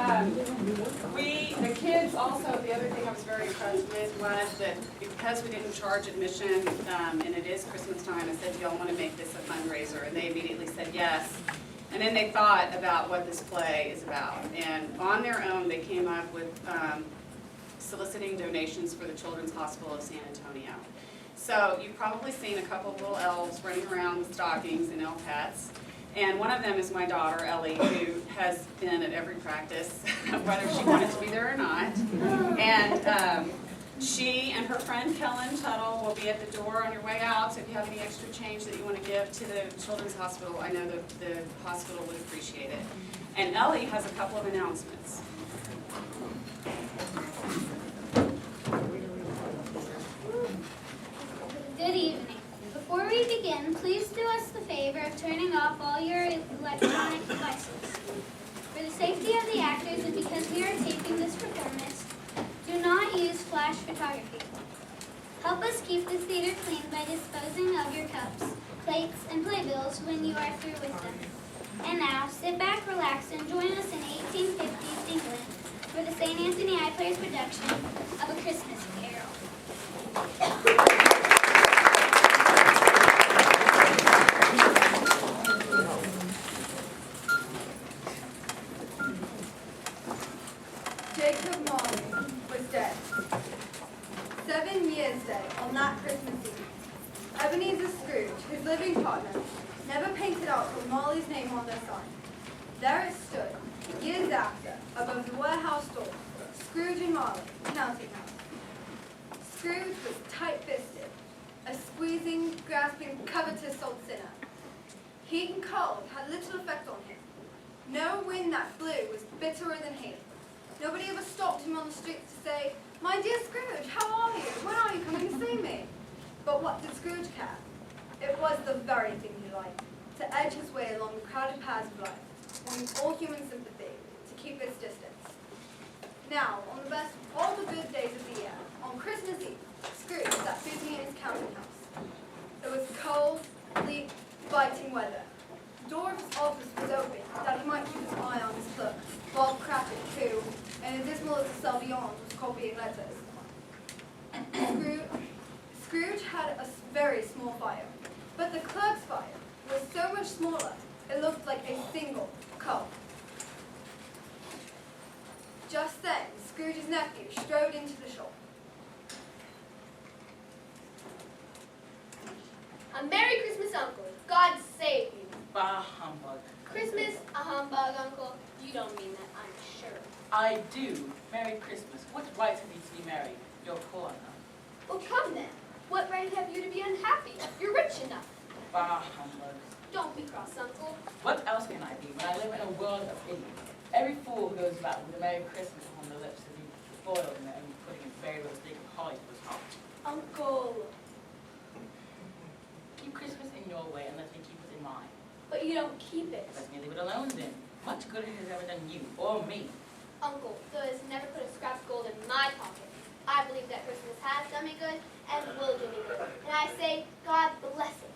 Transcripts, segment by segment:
The kids also, the other thing I was very impressed with was that because we didn't charge admission, and it is Christmas time, I said, do y'all want to make this a fundraiser? And they immediately said yes. And then they thought about what this play is about. And on their own, they came up with soliciting donations for the Children's Hospital of San Antonio. So you've probably seen a couple of little elves running around with stockings and elf hats. And one of them is my daughter, Ellie, who has been at every practice, whether she wanted to be there or not. And she and her friend Kellen Tuttle will be at the door on your way out, so if you have any extra change that you want to give to the Children's Hospital, I know that the hospital would appreciate it. And Ellie has a couple of announcements. Good evening. Before we begin, please do us the favor of turning off all your electronic devices. For the safety of the actors and because we are taping this performance, do not use flash photography. Help us keep this theater clean by disposing of your cups, plates, and playbills when you are through with them. And now, sit back, relax, and join us in 1850s England for the St. Anthony iPlayers production of A Christmas Carol. Jacob Marley was dead. 7 years dead on that Christmas Eve. Ebenezer Scrooge, his living partner, never painted out Marley's name on their sign. There it stood, years after, above the warehouse door, Scrooge and Marley, counting house. Scrooge was tight-fisted, a squeezing, grasping, covetous old sinner. Heat and cold had little effect on him. No wind that blew was bitterer than he. Nobody ever stopped him on the streets to say, "My dear Scrooge, how are you? When are you coming to see me?" But what did Scrooge care? It was the very thing he liked, to edge his way along the crowded paths of life, wanting all human sympathy, to keep his distance. Now, on the best of all the good days of the year, on Christmas Eve, Scrooge sat busy in his counting house. It was cold, bleak, biting weather. The door of his office was open, that he might keep his eye on his clerk, Bob Cratchit, who, in a dismal little cell beyond, was copying letters. Scrooge had a very small fire, but the clerk's fire was so much smaller, it looked like a single coal. Just then, Scrooge's nephew strode into the shop. A Merry Christmas, Uncle. God save you. Bah, humbug. Christmas, a humbug, Uncle. You don't mean that, I'm sure. I do. Merry Christmas. What right have you to be merry? You're poor enough. Well, come then. What right have you to be unhappy? You're rich enough. Bah, humbug. Don't be cross, Uncle. What else can I be when I live in a world of idiots? Every fool who goes about with a Merry Christmas on their lips and foiled in their own pudding and fairy little stick of holly to his heart. Uncle. Keep Christmas in your way and let me keep it in mine. But you don't keep it. Let me leave it alone then. Much good it has ever done you or me. Uncle, though has never put a scrap of gold in my pocket. I believe that Christmas has done me good and will do me good. And I say, God bless it.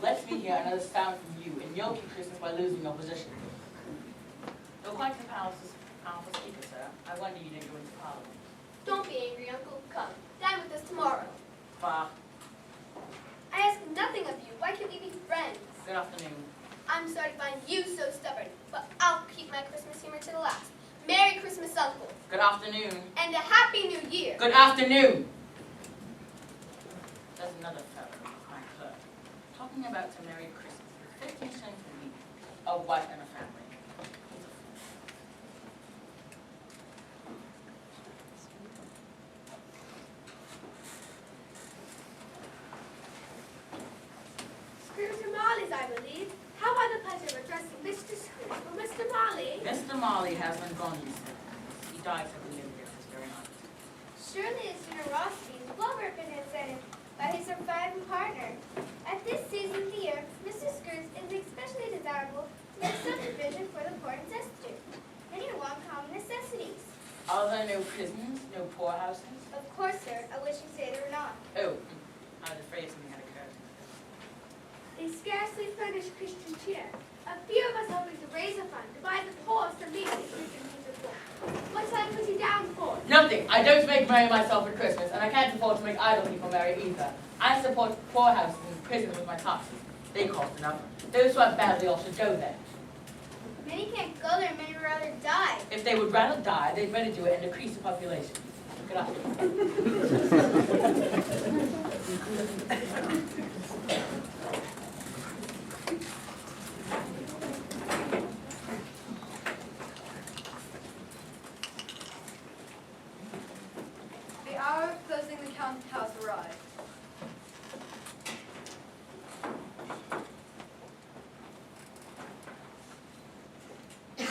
Let me hear another sound from you, and you'll keep Christmas by losing your position. You're quite a powerful speaker, sir. I wonder you didn't go into Parliament. Don't be angry, Uncle. Come, dine with us tomorrow. Bah. I ask nothing of you. Why can't we be friends? Good afternoon. I'm sorry to find you so stubborn, but I'll keep my Christmas humor to the last. Merry Christmas, Uncle. Good afternoon. And a Happy New Year. Good afternoon. There's another fellow, my clerk, talking about a Merry Christmas with 15 cents a week, a wife and a family. He's a fool. Scrooge and Marley's, I believe. How about the pleasure of addressing Mr. Scrooge or Mr. Marley? Mr. Marley has been gone, you said. He died for the new year this very night. Surely his generosity is well represented by his surviving partner. At this season of the year, Mr. Scrooge is especially desirable to make some provision for the poor and destitute. Many are want common necessities. Are there no prisons, no poorhouses? Of course, sir. I wish you'd say there were not. Oh, I was afraid something had occurred. They scarcely furnish Christian cheer. A few of us hoping to raise a fund to buy the poorest and least stricken people. What shall I put you down for? Nothing. I don't make merry myself at Christmas, and I can't afford to make idle people merry either. I support poorhouses and prisons with my taxes. They cost enough. Those who have badly all should go there. Many can't go there, many would rather die. If they would rather die, they'd better do it and decrease the population. Good afternoon. The hour of closing the count house arrived. You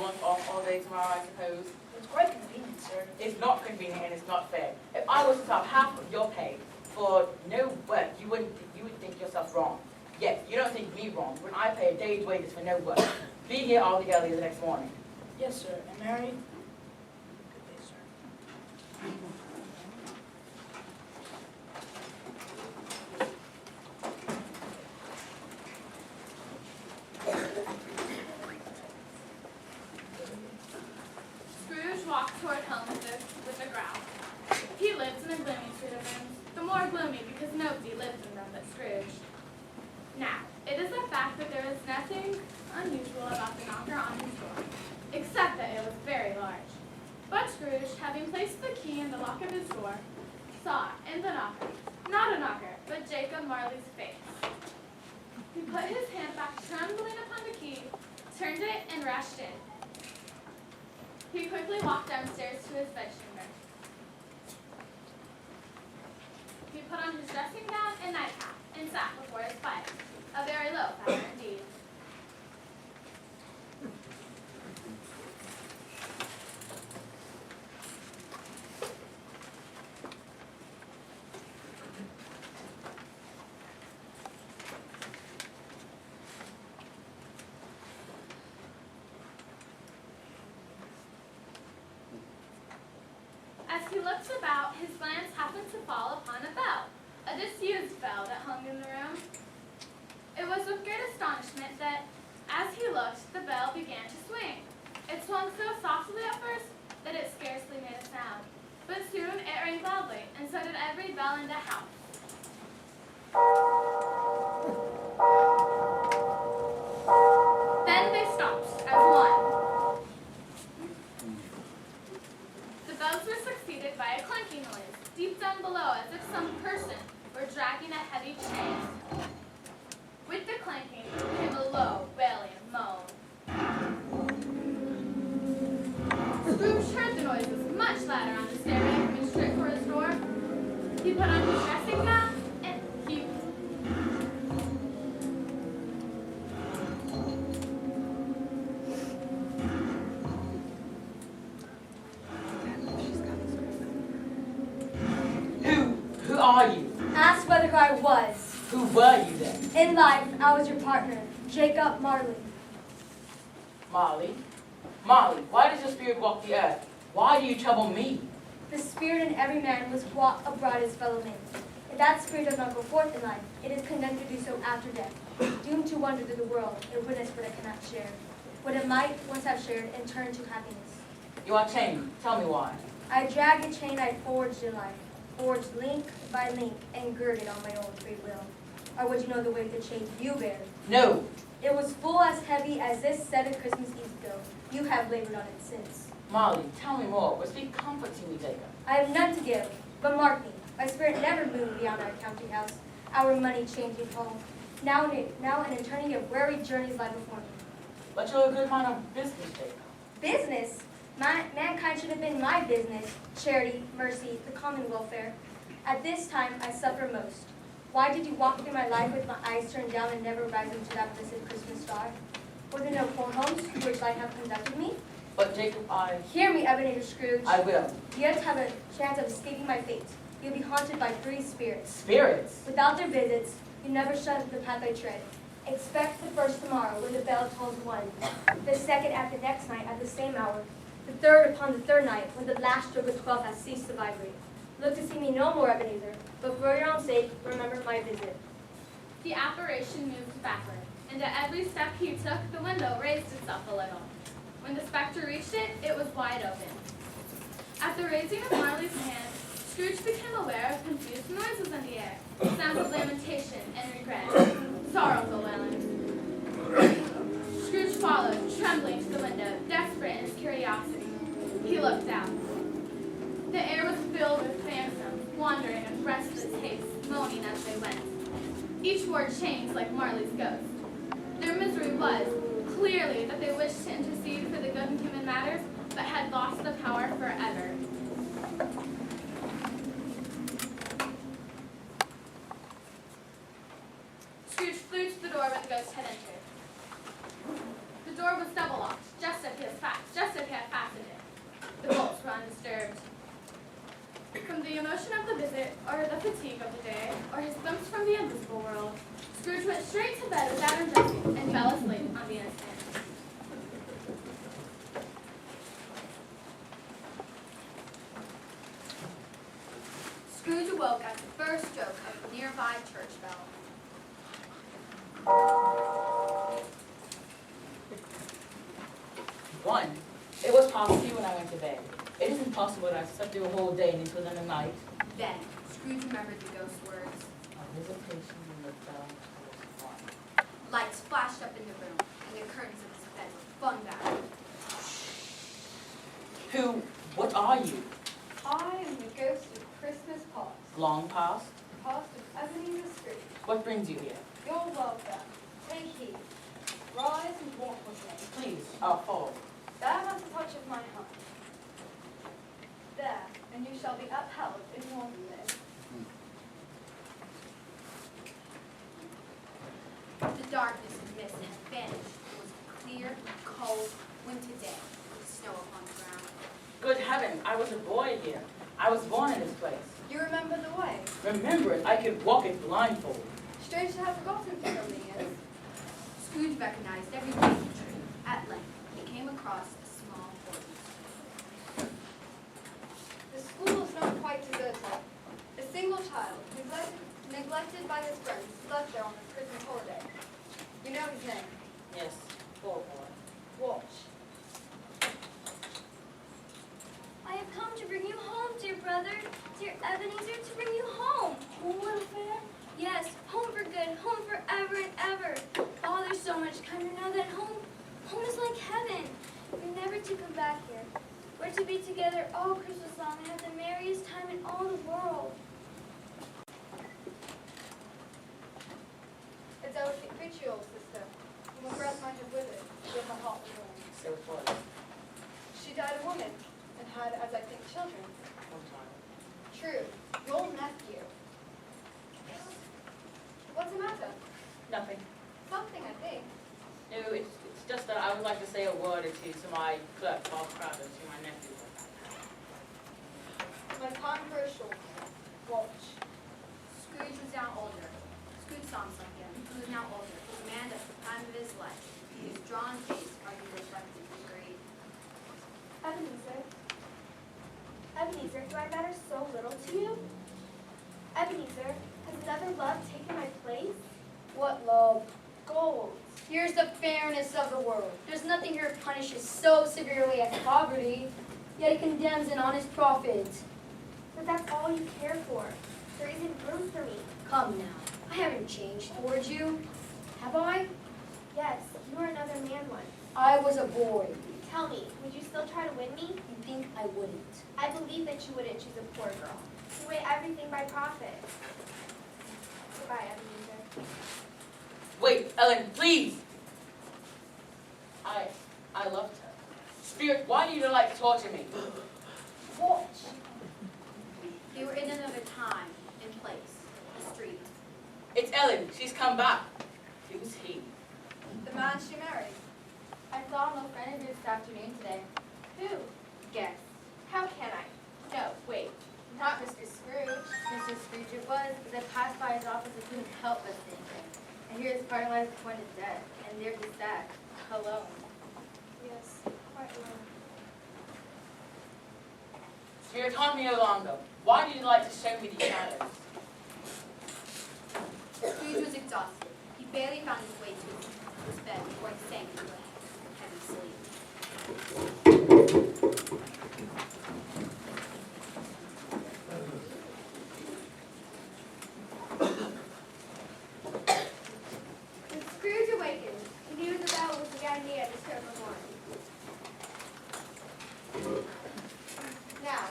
want off all day tomorrow, I suppose? It's quite convenient, sir. It's not convenient and it's not fair. If I was to stop half of your pay for no work, you would think yourself wrong. Yes, you don't think me wrong when I pay a day's wages for no work. Be here all the earlier the next morning. Yes, sir. And Mary? Good day, sir. Scrooge walked toward home with a growl. He lives in a gloomy suite of rooms, the more gloomy because nobody lives in them but Scrooge. Now, it is a fact that there was nothing unusual about the knocker on his door, except that it was very large. But Scrooge, having placed the key in the lock of his door, saw in the knocker, not a knocker, but Jacob Marley's face. He put his hand back trembling upon the key, turned it, and rushed in. He quickly walked downstairs to his bedchamber. He put on his dressing gown and nightcap and sat before his fire, a very low fire indeed. As he looked about, his glance happened to fall upon a bell, a disused bell that hung in the room. It was with great astonishment that, as he looked, the bell began to swing. It swung so softly at first that it scarcely made a sound, but soon it rang loudly, and so did every bell in the house. Then they stopped as one. The bells were succeeded by a clanking noise, deep down below, as if some person were dragging a heavy chain. With the clanking came a low, wailing moan. Scrooge heard the noises much louder on the stairway coming straight for his door. He put on his dressing gown and he... Who are you? Ask whether I was. Who were you then? In life, I was your partner, Jacob Marley. Molly? Molly, why does your spirit walk the earth? Why do you trouble me? The spirit in every man was what abroad his fellow men. If that spirit does not go forth in life, it is condemned to do so after death, doomed to wander through the world and witness what it cannot share, what it might once have shared and turn to happiness. You are chained. Tell me why. I dragged a chain I forged in life, forged link by link and girded on my own free will. Or would you know the weight of the chain you bear? No. It was full as heavy as this 7 Christmas Eves ago. You have labored on it since. Molly, tell me more, but speak comfort to me, Jacob. I have none to give, but mark me, my spirit never moved beyond our counting house, our money-changing home. Now an eternity of weary journeys lie before me. But you're a good man of business, Jacob. Business? Mankind should have been my business, charity, mercy, the common welfare. At this time, I suffer most. Why did you walk through my life with my eyes turned down and never rising to that blessed Christmas star? Were there no poor homes to which life have conducted me? But Jacob, Hear me, Ebenezer Scrooge. I will. You yet have a chance of escaping my fate. You'll be haunted by 3 spirits. Spirits? Without their visits, you never shun the path I tread. Expect the first tomorrow when the bell tolls 1, the second at the next night at the same hour, the third upon the third night when the last stroke of 12 has ceased to vibrate. Look to see me no more, Ebenezer, but for your own sake, remember my visit. The apparition moved backward, and at every step he took, the window raised itself a little. When the specter reached it, it was wide open. At the raising of Marley's hand, Scrooge became aware of confused noises in the air, sounds of lamentation and regret, sorrowful wailings. Scrooge followed, trembling to the window, desperate in his curiosity. He looked out. The air was filled with phantoms, wandering in restless haste, moaning as they went. Each wore chains like Marley's ghost. Their misery was, clearly, that they wished to intercede for the good in human matters, but had lost the power forever. Scrooge flew to the door where the ghost had entered. The door was double locked, just as he had fastened it. The bolts were undisturbed. From the emotion of the visit, or the fatigue of the day, or his glimpse from the invisible world, Scrooge went straight to bed without undressing and fell asleep on the instant. Scrooge awoke at the first stroke of the nearby church bell. One, it was past 2 when I went to bed. It isn't possible that I slept through a whole day and into another night. Then, Scrooge remembered the ghost's words. A visitation in the bell was one. Lights flashed up in the room, and the curtains of his bed were flung back. What are you? I am the ghost of Christmas past, Long past? past of Ebenezer Scrooge. What brings you here? You're welcome. Take heed. Rise and walk with me. Please, I'll fall. There at the touch of my hand. There, and you shall be upheld in wonderment. The darkness and mist had vanished. It was a clear, cold, winter day with snow upon the ground. Good heavens, I was a boy here. I was born in this place. You remember the way? Remember it, I could walk it blindfold. Strange to have forgotten for so many years. Scrooge recognized every Christmas tree. At length, he came across a small boarding school. The school was not quite deserted. A single child, neglected by his friends, slept there on a Christmas holiday. You know his name. Yes, poor boy. Watch. I have come to bring you home, dear brother, dear Ebenezer, to bring you home. Home, little fair? Yes, home for good, home forever and ever. Oh, there's so much kinder now that home is like heaven. We're never to come back here. We're to be together all Christmas long and have the merriest time in all the world. A delicate creature, old sister, whom a breath might have withered, yet her heart was willing. So it was. She died a woman, and had, as I think, children. One time. True, your nephew. What's the matter? Nothing. Something, I think. No, it's just that I would like to say a word or two to my clerk, Bob Crowder, to my nephew. My time for a short watch. Scrooge was now older. Scrooge saw himself again. He was now older. A man at the time of his life. His drawn face argued reflected his greed. Ebenezer? Ebenezer, do I matter so little to you? Ebenezer, has another love taken my place? What love? Gold. Here's the fairness of the world. There's nothing here punishes so severely as poverty, yet it condemns an honest profit. But that's all you care for. There isn't room for me. Come now, I haven't changed towards you, have I? Yes, you were another man once. I was a boy. Tell me, would you still try to win me? You think I wouldn't? I believe that you wouldn't choose a poor girl. You weigh everything by profit. Goodbye, Ebenezer. Wait, Ellen, please! I loved her. Spirit, why do you like to torture me? Watch. They were in another time and place. A street. It's Ellen, she's come back. Who's he? The man she married. I saw no friend of yours this afternoon today. Who? Guess. How can I? No, wait. Not Mr. Scrooge. Mr. Scrooge it was, as I passed by his office, I couldn't help but think him. And here his parting light pointed dead, and there he sat, alone. Yes, quite alone. Spirit, haunt me no longer. Why do you like to show me these shadows? Scrooge was exhausted. He barely found his way to his bed before he sank into a heavy sleep. When Scrooge awakened, he knew the bell was again near to serve the morning. Now,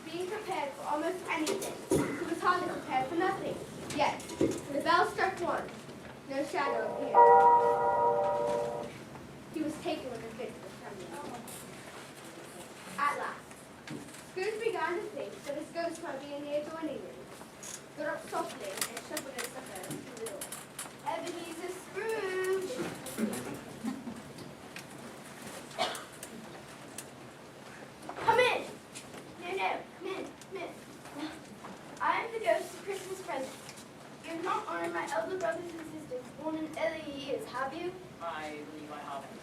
being prepared for almost anything, he was hardly prepared for nothing. Yet, when the bell struck one, no shadow appeared. He was taken with a fit of trembling. At last, Scrooge began to think that his ghost might be in the adjoining room. Got up softly and shuffled his supper to the door. Ebenezer Scrooge! Come in! No, come in, come in. I am the ghost of Christmas present. You have not honored my elder brothers and sisters born in early years, have you? I believe I haven't.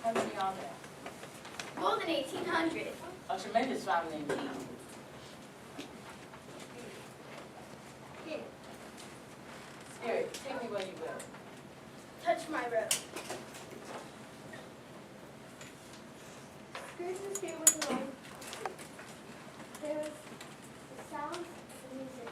How many are there? More than 1,800. A tremendous family indeed. Here, Spirit, take me where you will. touch my robe. Scrooge's spirit was alone. There was the sound of music.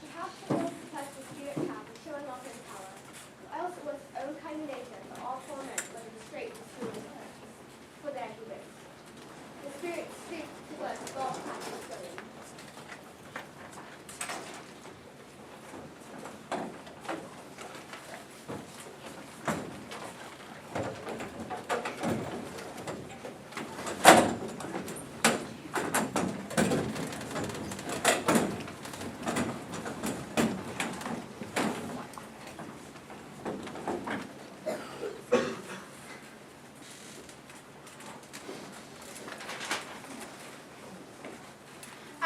Perhaps it was because the spirit cap was showing off his power, or else it was his own kind of nature that all poor men went straight to Scrooge's presence, for there he was. The spirit stooped to work with all kinds of sewing.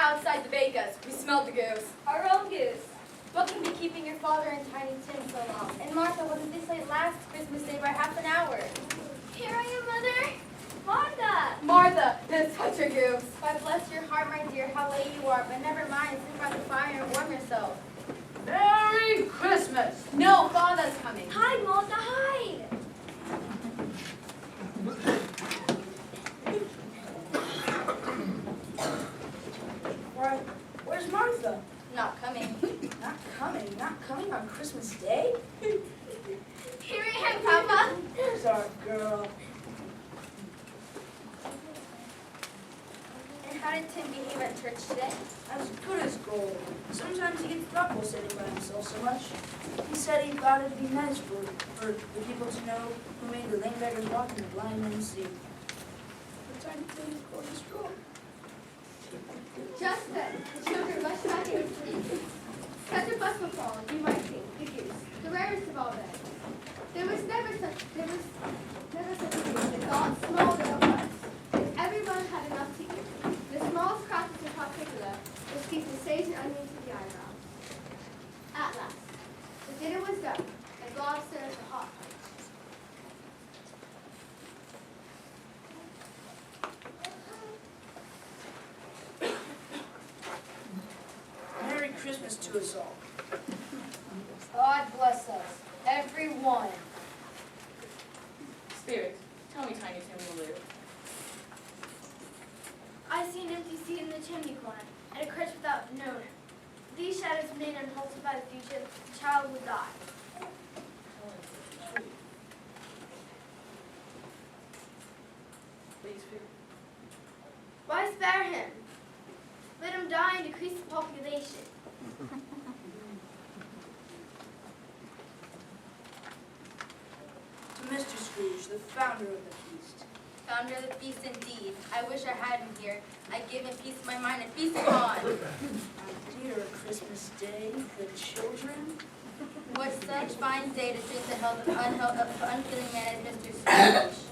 Outside the baker's, we smelled the goose. Our own goose. What can be keeping your father and Tiny Tim so long? And Martha, wasn't this late last Christmas Day by half an hour? Here I am, Mother. Martha! Martha, that's such a goose. Why, bless your heart, my dear, how late you are. But never mind, sit by the fire and warm yourself. Merry Christmas! No, Father's coming. Hide, Martha, hide! Why, where's Martha? Not coming. Not coming on Christmas Day? Here I am, Papa. There's our girl. And how did Tim behave at church today? As good as gold. Sometimes he gets thoughtful sitting by himself so much. He said he thought it'd be nice for the people to know who made the lame beggars walk and the blind men see. But Tiny Tim is going strong. Just then, the children rushed back in. Such a fuss would fall, you might think, the goose, the rarest of all birds. There was never such a goose that got small little butts. Everyone had enough to eat. The small scratches in particular would keep the sage and onion to the eyebrow. At last, the dinner was done, and Bob served the hot punch. Merry Christmas to us all. God bless us, everyone. Spirit, tell me Tiny Tim will live. I see an empty seat in the chimney corner, and a crutch without an owner. These shadows remain unhalted by the future, the child would die. Please, Spirit. Why spare him? Let him die and decrease the population. To Mr. Scrooge, the founder of the feast. Founder of the feast indeed. I wish I had him here. I'd give him peace of my mind and feast upon. Dear Christmas Day, the children. What such fine day to drink the health of unfeeling man as Mr. Scrooge.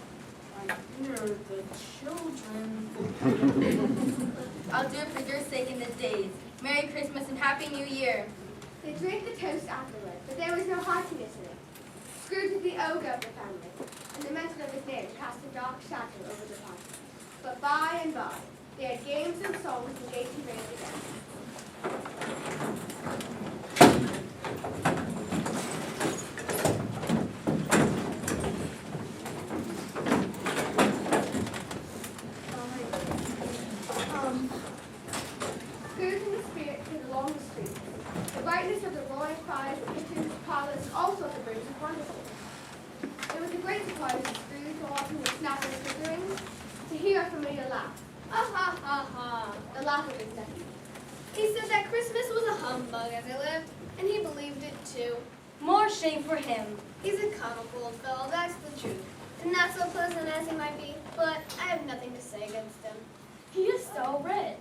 Dear the children. I'll do it for your sake in the days. Merry Christmas and Happy New Year. They drank the toast afterward, but there was no heartiness in it. Scrooge was the ogre of the family. and the mention of his name cast a dark shadow over the party. But by and by, they had games and songs and gaiety reigned again. Scrooge and the spirit came along the street. The brightness of the roaring fires, kitchens, parlors, and all sorts of rooms was wonderful. It was a great surprise to Scrooge, while walking with snapping his figurines, to hear a familiar laugh. Ha ha ha ha. The laugh of his nephew. He said that Christmas was a humbug as he lived, and he believed it too. More shame for him. He's a comical old fellow, that's the truth. And not so pleasant as he might be, but I have nothing to say against him. He is so rich.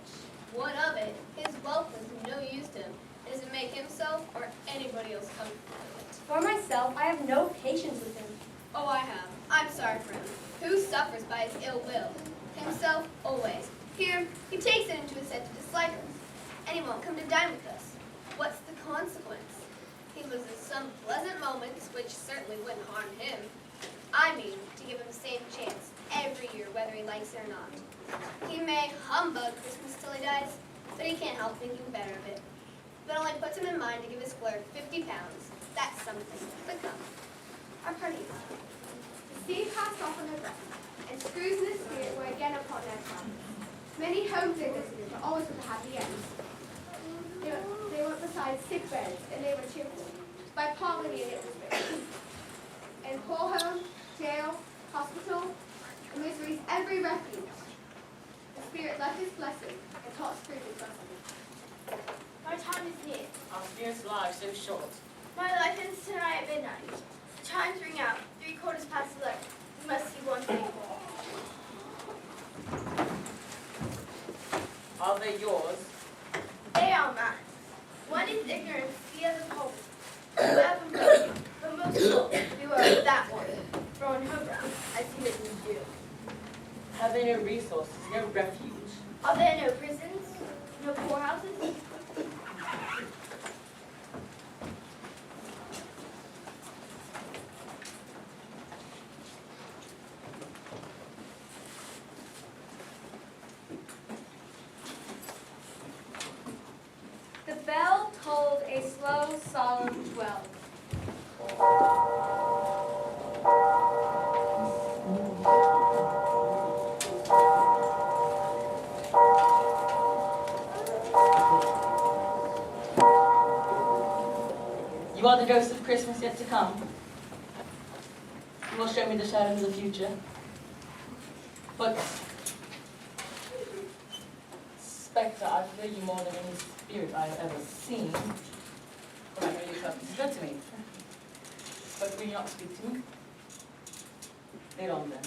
What of it? His wealth is of no use to him. It doesn't make himself or anybody else comfortable with it. For myself, I have no patience with him. Oh, I have. I'm sorry for him. Who suffers by his ill will? Himself, always. Here, he takes it into his head to dislike us, and he won't come to dine with us. What's the consequence? He loses some pleasant moments, which certainly wouldn't harm him. I mean, to give him the same chance every year, whether he likes it or not. He may humbug Christmas till he dies, but he can't help thinking better of it. If it only puts him in mind to give his clerk 50 pounds, that's something. But come, our party is on. The steam passed off on her breath, and Scrooge and the spirit were again upon their travels. Many homesick visitors were always with a happy end. They were beside sick beds, and they were cheerful by poverty and illness. In poor home, jail, hospital, and misery's every refuge, the spirit left his blessing and taught Scrooge his lesson. My time is near. Our spirit's lives so short. My life ends tonight at midnight. The chimes ring out, 11:03. We must see one thing more. Are they yours? They are mine. One is ignorant, the other hope. You have them both, but most of all, beware of that one, for on her brow I see that you do. Have they no resources, no refuge? Are there no prisons, no poorhouses? The bell tolled a slow, solemn 12. You are the ghost of Christmas yet to come. You will show me the shadows of the future. But, Spectre, I fear you more than any spirit I have ever seen. But I know you have good to me. But will you not speak to me? Lead on then.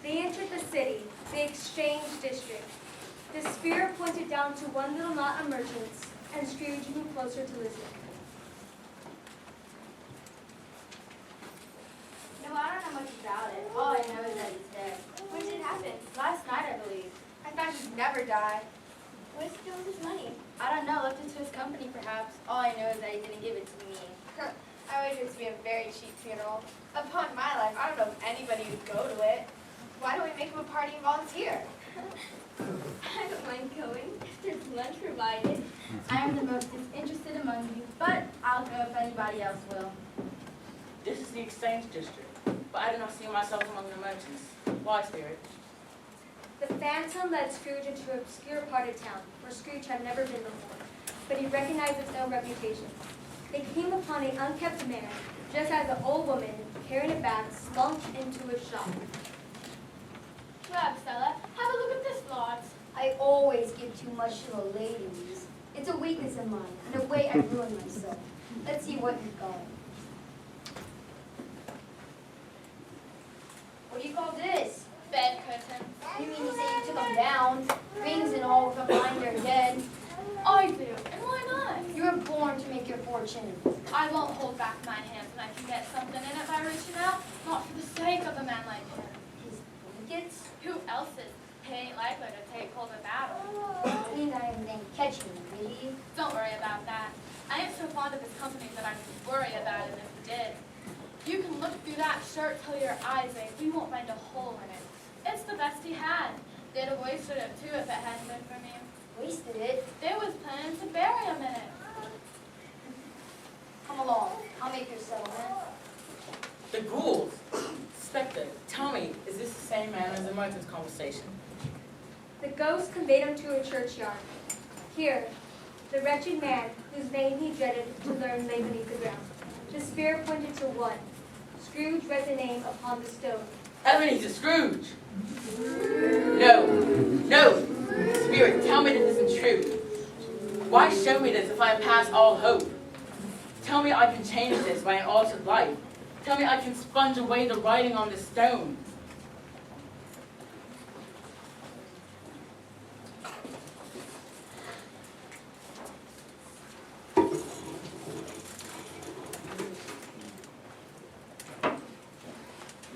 They entered the city, the exchange district. The spirit pointed down to one little knot of merchants, and Scrooge moved closer to listen. No, I don't know much about it. All I know is that he's dead. When did it happen? Last night, I believe. I thought he'd never die. Where's he doing with his money? I don't know, left it to his company perhaps. All I know is that he didn't give it to me. I would it to be a very cheap funeral. Upon my life, I don't know if anybody would go to it. Why don't we make him a party and volunteer? I don't mind going. There's lunch provided. I am the most disinterested among you, but I'll go if anybody else will. This is the exchange district, but I do not see myself among the merchants. Why, spirit? The phantom led Scrooge into an obscure part of town, where Scrooge had never been before, but he recognized its no reputation. They came upon an unkempt man, just as an old woman, carrying a bag, slunk into a shop. Well, Stella, have a look at this lot. I always give too much to the ladies. It's a weakness of mine, and a way I ruin myself. Let's see what you've got. What do you call this? Bed curtain. You mean to say you took them down? Rings and all from behind their dead? I do, and why not? You were born to make your fortune. I won't hold back my hands when I can get something in it by reaching out, not for the sake of a man like him. His blankets? Who else is? He ain't likely to take hold of battle. I mean, I am then catch him, will you? Don't worry about that. I ain't so fond of his company that I could worry about it if he did. You can look through that shirt till your eyes ache. We won't find a hole in it. It's the best he had. They'd have wasted it too if it hadn't been for me. Wasted it. They was planning to bury him in it. Come along. I'll make your settlement. The ghouls. Spectre, tell me, is this the same man as the Merton's conversation? The ghost conveyed him to a churchyard. Here, the wretched man, whose name he dreaded to learn lay beneath the ground. The spirit pointed to one. Scrooge read the name upon the stone. Ebenezer Scrooge! No, no! Spirit, tell me this isn't true. Why show me this if I am past all hope? Tell me I can change this by an altered life. Tell me I can sponge away the writing on the stone.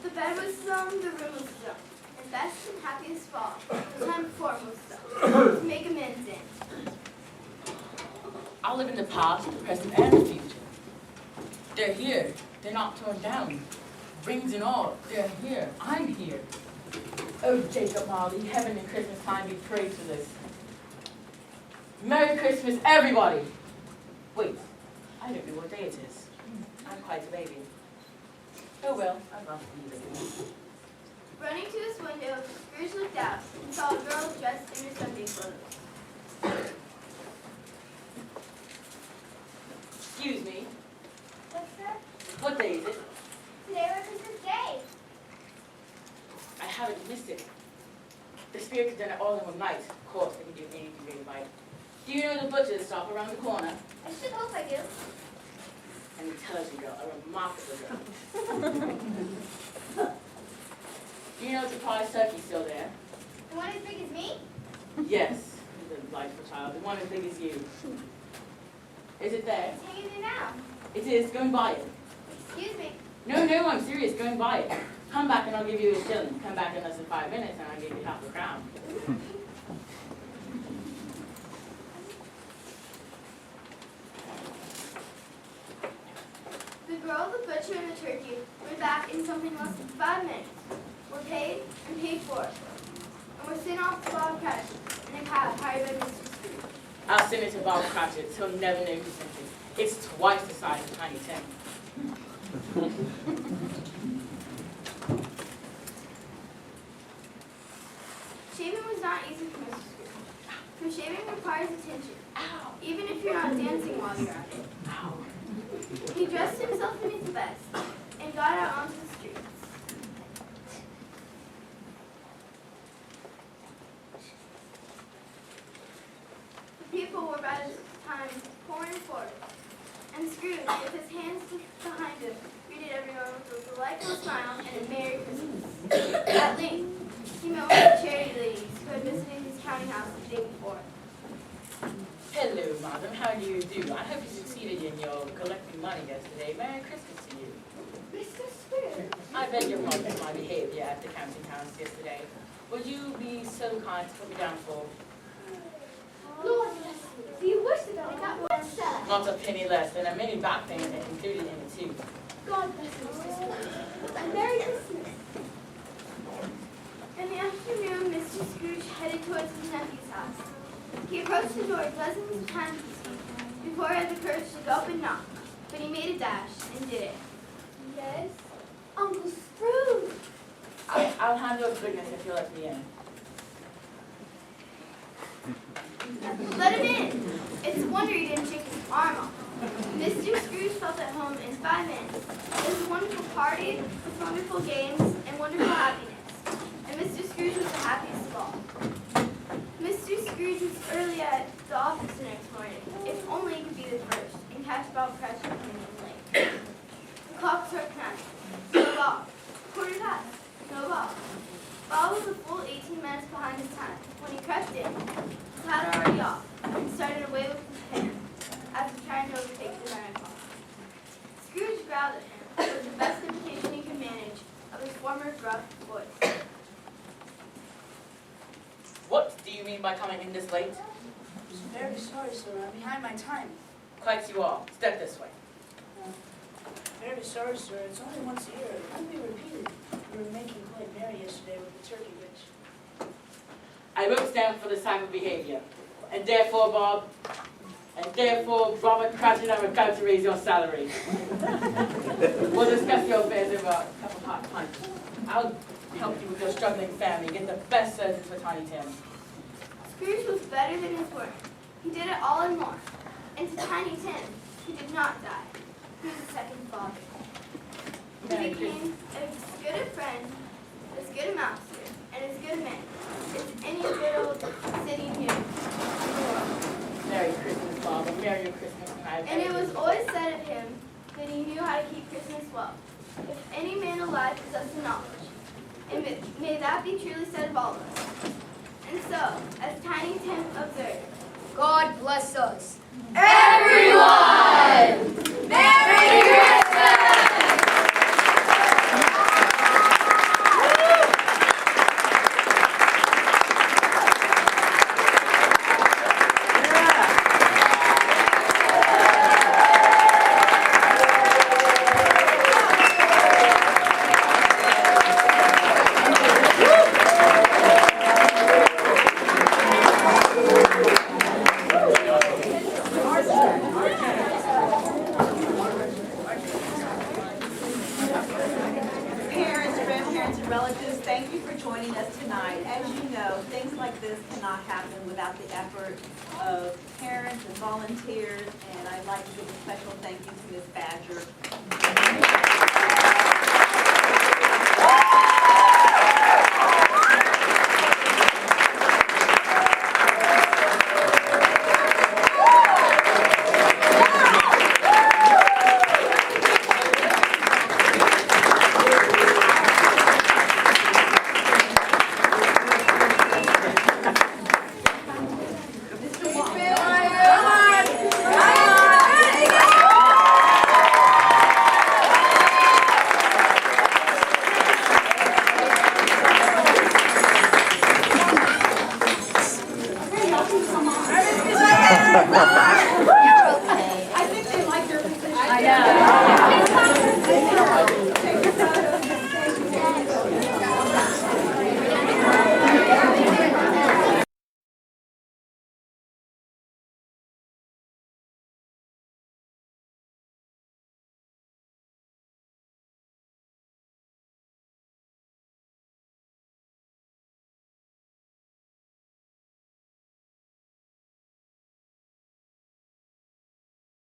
The bed was stung, the room was stung, and best and happiest fall, the time before was stung, to make amends in. I'll live in the past, the present, and the future. They're here. They're not torn down. Rings and all, they're here. I'm here. Oh, Jacob Marley, heaven and Christmas time be praised for this. Merry Christmas, everybody! Wait, I don't know what day it is. I'm quite a baby. Oh well, I've lost the Running to his window, Scrooge looked out and saw a girl dressed in her Sunday clothes. Excuse me, What's that? what day is it? Today was Christmas Day. I haven't missed it. The spirits have done it all in one night. Of course, they can do anything really right. Do you know the butcher's shop around the corner? I should hope I do. An intelligent girl, a remarkable girl. Do you know the prize turkey still there? The one as big as me? Yes, the delightful child, the one as big as you. Is it there? It's hanging there now. It is. Go and buy it. Excuse me. No, no, I'm serious. Go and buy it. Come back and I'll give you a shilling. Come back in less than 5 minutes and I'll give you half a crown. The girl, the butcher, and the turkey were back in something less than 5 minutes. Were paid and paid for, and were sent off to Bob Cratchit in a cab hired by Mr. Scrooge. I'll send it to Bob Cratchit. He'll never know who sent it. It's twice the size of Tiny Tim. Shaving was not easy for Mr. Scrooge, for shaving requires attention, even if you're not dancing while you're at it. He dressed himself in his best and got out onto the streets. The people were by this time pouring forward, and Scrooge, with his hands behind him, greeted everyone with a delightful smile and a Merry Christmas. At length, he met one of the charity ladies who had visited his counting house the day before. Hello, madam. How do you do? I hope you succeeded in your collecting money yesterday. Merry Christmas to you. Mr. Scrooge, I beg your pardon for my behavior at the counting house yesterday. Would you be so kind to put me down for Lord bless you. Do you wish to go that much, sir? not a penny less than a mini back payment included in it too? God bless you, Mr. Scrooge. And Merry Christmas. In the afternoon, Mr. Scrooge headed towards his nephew's house. He approached the door dozens of times before he had the courage to go up and knock, but he made a dash and did it. Yes? Uncle Scrooge! I'll handle goodness if you let me in. Let him in! It's a wonder he didn't take his arm off. Mr. Scrooge felt at home in 5 minutes. It was a wonderful party with wonderful games and wonderful happiness. And Mr. Scrooge was the happiest of all. Mr. Scrooge was early at the office the next morning, if only he could be the first, and catch Bob Cratchit coming in late. The clock struck 9. No Bob. Quarter past. No Bob. Bob was a full 18 minutes behind his time when he crept in, his hat already off, and started away with his pen, as if trying to overtake the 9 o'clock. Scrooge growled at him with the best imitation he could manage of his former gruff voice. What do you mean by coming in this late? I'm very sorry, sir. I'm behind my time. Quite you are. Step this way. Very sorry, sir. It's only once a year. It can't be repeated. We were making quite merry yesterday with the turkey dish. I won't stand for this type of behavior. And therefore, Robert Cratchit, I'm about to raise your salary. We'll discuss your affairs over a cup of hot punch. I'll help you with your struggling family, get the best surgeons for Tiny Tim. Scrooge was better than his word. He did it all and more. And to Tiny Tim, he did not die. He was a second father. He Merry became as good a friend, as good a master, and as good a man as any good old city knew in the world. Merry Christmas, Bob, and Merry Christmas, And it was always said of him that he knew how to keep Christmas well. If any man alive possessed the knowledge, and may that be truly said of all of us. And so, as Tiny Tim observed, God bless us. Everyone! Merry Christmas! Parents, grandparents, and relatives, thank you for joining us tonight. As you know, things like this cannot happen without the effort of parents and volunteers, and I'd like to give a special thank you to Ms. Badger.